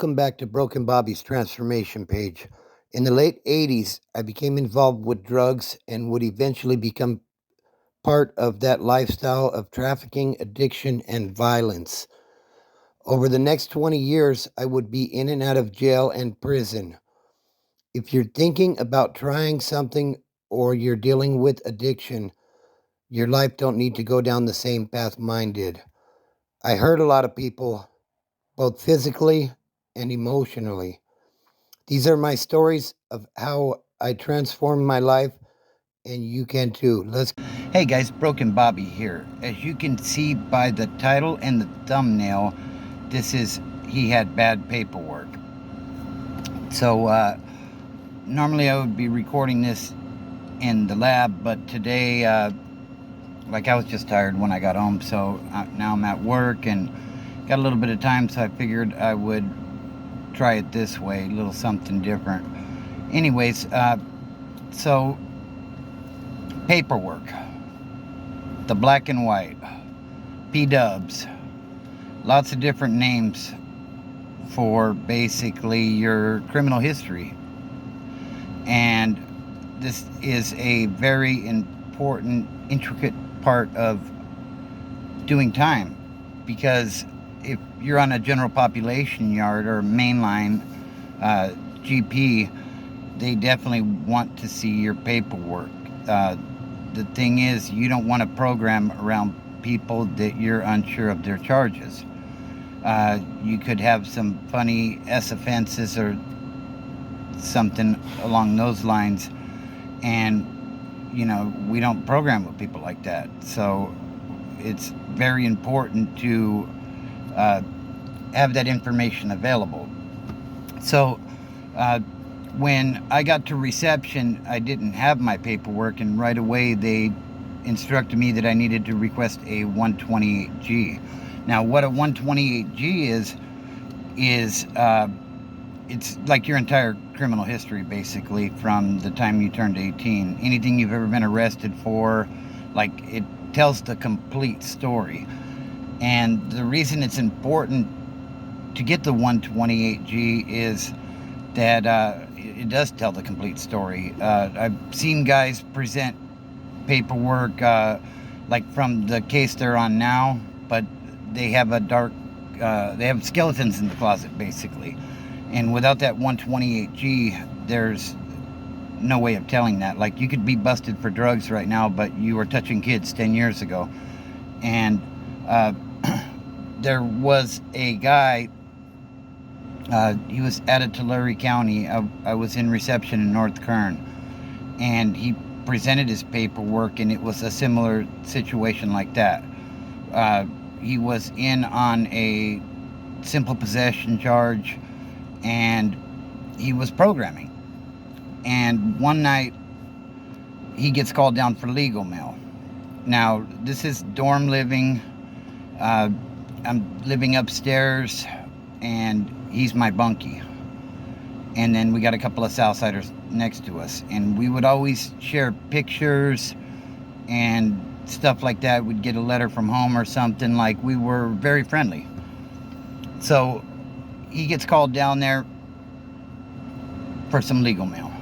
Welcome back to Broken Bobby's transformation page. In the late 80s, I became involved with drugs and would eventually become part of that lifestyle of trafficking, addiction, and violence. Over the next 20 years, I would be in and out of jail and prison. If you're thinking about trying something or you're dealing with addiction, your life don't need to go down the same path mine did. I hurt a lot of people, both physically and emotionally. These are my stories of how I transformed my life, and you can too. Hey guys, Broken Bobby here. As you can see by the title and the thumbnail, he had bad paperwork. So normally I would be recording this in the lab, but today, I was just tired when I got home, so now I'm at work and got a little bit of time, so I figured I would try it this way, a little something different. Anyways, so paperwork, the black and white, P-dubs, lots of different names for basically your criminal history. And this is a very important, intricate part of doing time, because if you're on a general population yard or mainline GP, they definitely want to see your paperwork. The thing is, you don't want to program around people that you're unsure of their charges. You could have some funny S offenses or something along those lines, and we don't program with people like that. So it's very important to have that information available. So when I got to reception, I didn't have my paperwork, and right away they instructed me that I needed to request a 128G. Now, what a 128G is it's like your entire criminal history, basically, from the time you turned 18. Anything you've ever been arrested for, like, it tells the complete story. And the reason it's important to get the 128G is that it does tell the complete story. I've seen guys present paperwork like from the case they're on now, but they have they have skeletons in the closet, basically. And without that 128G, there's no way of telling that. Like, you could be busted for drugs right now, but you were touching kids 10 years ago. And there was a guy, he was out of Tulare County. I was in reception in North Kern, and he presented his paperwork, and it was a similar situation like that. He was in on a simple possession charge, and he was programming. And one night, he gets called down for legal mail. Now, this is dorm living. I'm living upstairs, and he's my bunkie. And then we got a couple of Southsiders next to us, and we would always share pictures and stuff like that. We'd get a letter from home or something. Like, we were very friendly. So he gets called down there for some legal mail,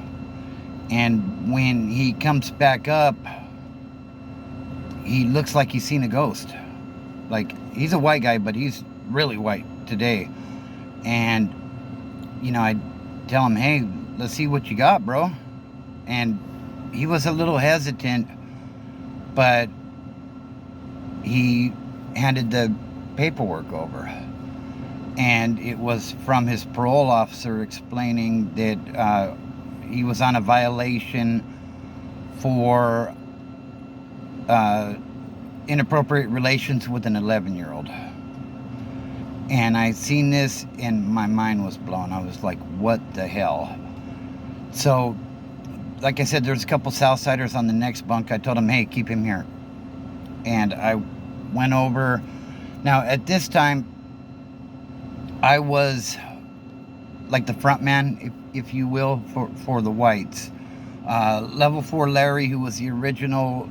and when he comes back up, he looks like he's seen a ghost. Like, he's a white guy, but he's really white today. And I tell him, hey, let's see what you got, bro. And he was a little hesitant, but he handed the paperwork over. And it was from his parole officer explaining that he was on a violation for inappropriate relations with an 11-year-old. And I seen this, and my mind was blown. I was like, what the hell? So, like I said, there's a couple Southsiders on the next bunk. I told them, hey, keep him here. And I went over. Now, at this time, I was like the front man, if you will, for the whites. Level 4 Larry, who was the original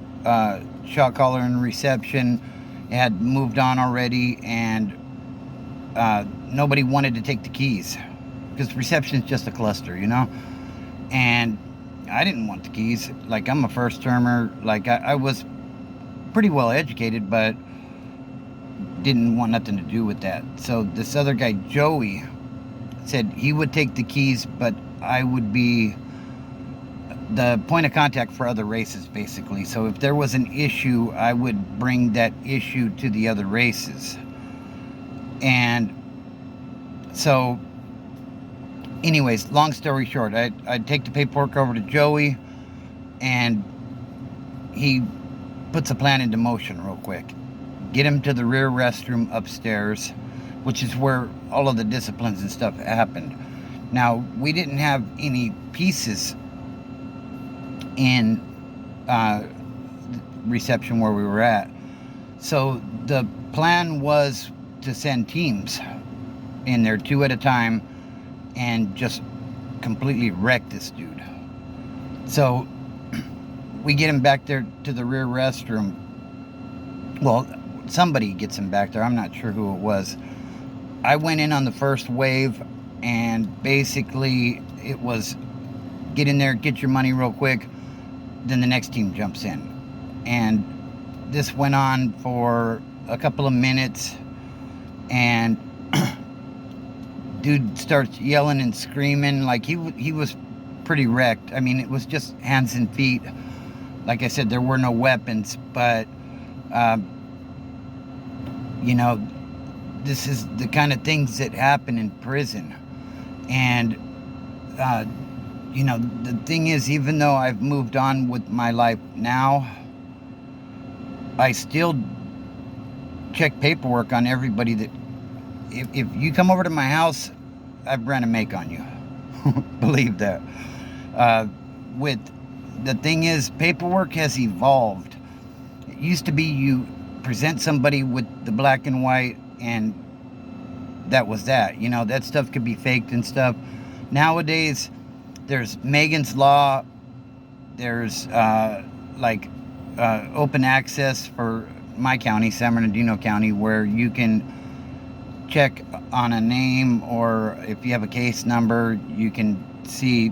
shot caller in reception, had moved on already, and nobody wanted to take the keys because reception's just a cluster, and I didn't want the keys. Like, I'm a first termer. Like, I was pretty well educated, but didn't want nothing to do with that. So this other guy, Joey, said he would take the keys, but I would be the point of contact for other races, basically. So if there was an issue, I would bring that issue to the other races. And so anyways, long story short, I'd take the paperwork over to Joey, and he puts a plan into motion real quick. Get him to the rear restroom upstairs, which is where all of the disciplines and stuff happened. Now, we didn't have any pieces in reception where we were at. So the plan was to send teams in there 2 at a time and just completely wreck this dude. So we get him back there to the rear restroom. Well, somebody gets him back there. I'm not sure who it was. I went in on the first wave, and basically it was get in there, get your money real quick, then the next team jumps in. And this went on for a couple of minutes, and dude starts yelling and screaming. Like, he was pretty wrecked. I mean, it was just hands and feet. Like I said, there were no weapons, but this is the kind of things that happen in prison. And the thing is, even though I've moved on with my life now, I still check paperwork on everybody that, if you come over to my house, I've ran a make on you. Believe that. With the thing is, paperwork has evolved. It used to be you present somebody with the black and white, and that was that. That stuff could be faked and stuff. Nowadays, there's Megan's Law. There's open access for my county, San Bernardino County, where you can check on a name, or if you have a case number, you can see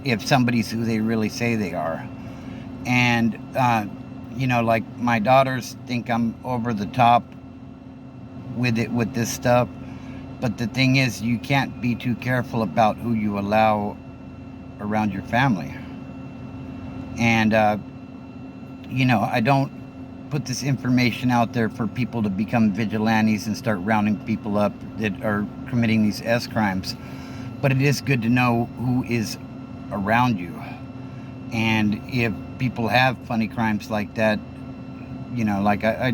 if somebody's who they really say they are. And like, my daughters think I'm over the top with this stuff, but the thing is, you can't be too careful about who you allow around your family. And I don't put this information out there for people to become vigilantes and start rounding people up that are committing these S crimes, but it is good to know who is around you. And if people have funny crimes like that, like, I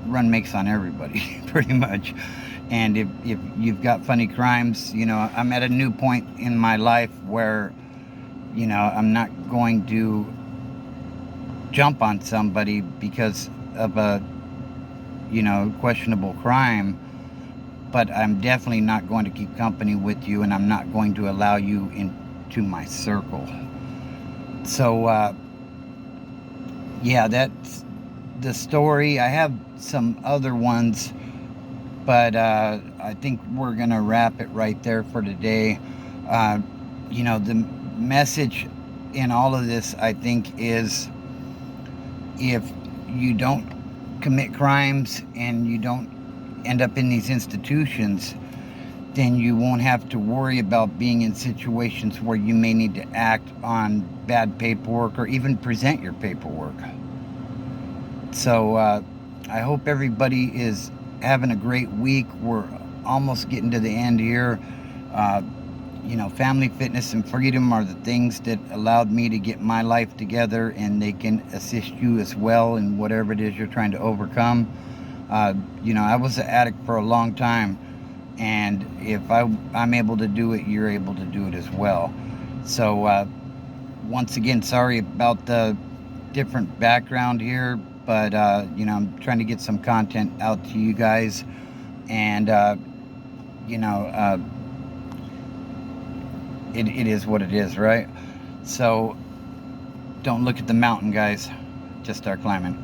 run makes on everybody pretty much. And if you've got funny crimes, I'm at a new point in my life where I'm not going to jump on somebody because of a questionable crime, but I'm definitely not going to keep company with you, and I'm not going to allow you into my circle. So that's the story. I have some other ones, but I think we're gonna wrap it right there for today. The message in all of this, I think, is if you don't commit crimes and you don't end up in these institutions, then you won't have to worry about being in situations where you may need to act on bad paperwork or even present your paperwork. So I hope everybody is having a great week. We're almost getting to the end here. Family, fitness, and freedom are the things that allowed me to get my life together, and they can assist you as well in whatever it is you're trying to overcome. I was an addict for a long time, and if I'm able to do it, you're able to do it as well. So once again, sorry about the different background here, but I'm trying to get some content out to you guys, and it is what it is, right? So don't look at the mountain, guys. Just start climbing.